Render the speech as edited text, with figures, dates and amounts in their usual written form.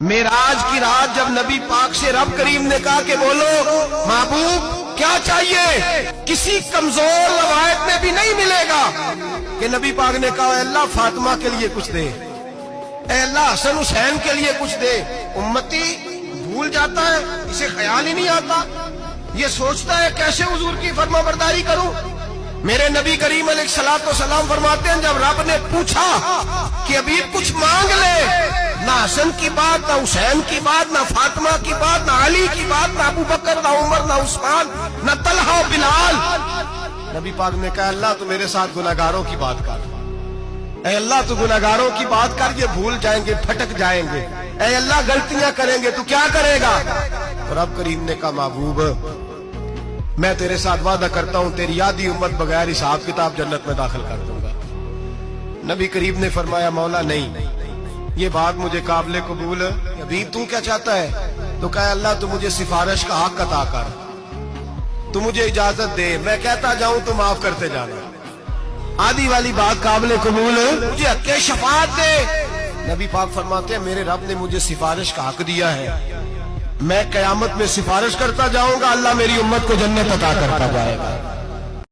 मेराज की रात जब नबी पाक से रब करीम ने कहा कि बोलो महबूब क्या चाहिए, किसी कमजोर रवायत में भी नहीं मिलेगा कि नबी पाक ने कहा अल्लाह फातिमा के लिए कुछ दे, अल्लाह हसन हुसैन के लिए कुछ दे। उम्मती भूल जाता है, इसे ख्याल ही नहीं आता, ये सोचता है कैसे हुजूर की फरमाबरदारी करूं। मेरे नबी करीम अलैहिस्सलाम फरमाते हैं जब रब ने पूछा कि अभी कुछ मांग ले, ना हसन की बात, ना हुसैन की बात, ना फातिमा की बात, ना अली की बात, ना अबू बकर, ना उमर, ना उस्मान, ना तलहा बिलाल, नबी पाक ने कहा अल्लाह तू मेरे साथ गुनाहगारों की बात कर, ऐ अल्लाह तू गुनाहगारों की बात कर, ये भूल जाएंगे, भटक जाएंगे, ऐ अल्लाह गलतियां करेंगे, तू क्या करेगा। तो रब करीम ने कहा महबूब मैं तेरे साथ वादा करता हूं तेरी आधी उम्मत बगैर हिसाब किताब जन्नत में दाखिल कर दूंगा। नबी करीम ने फरमाया मौला नहीं, ये बात मुझे काबिल कबूल है। अभी तू क्या चाहता है? तो कहा अल्लाह तू मुझे सिफारिश का हक अता कर, तू मुझे इजाजत दे, मैं कहता जाऊं तो माफ करते जाना। आधी वाली बात काबिल कबूल है, मुझे हक़ शफाअत दे। नबी पाक फरमाते हैं मेरे रब ने मुझे सिफारिश का हक दिया है, मैं कयामत में सिफारिश करता जाऊंगा, अल्लाह मेरी उम्मत को जन्नत अता करता जाएगा।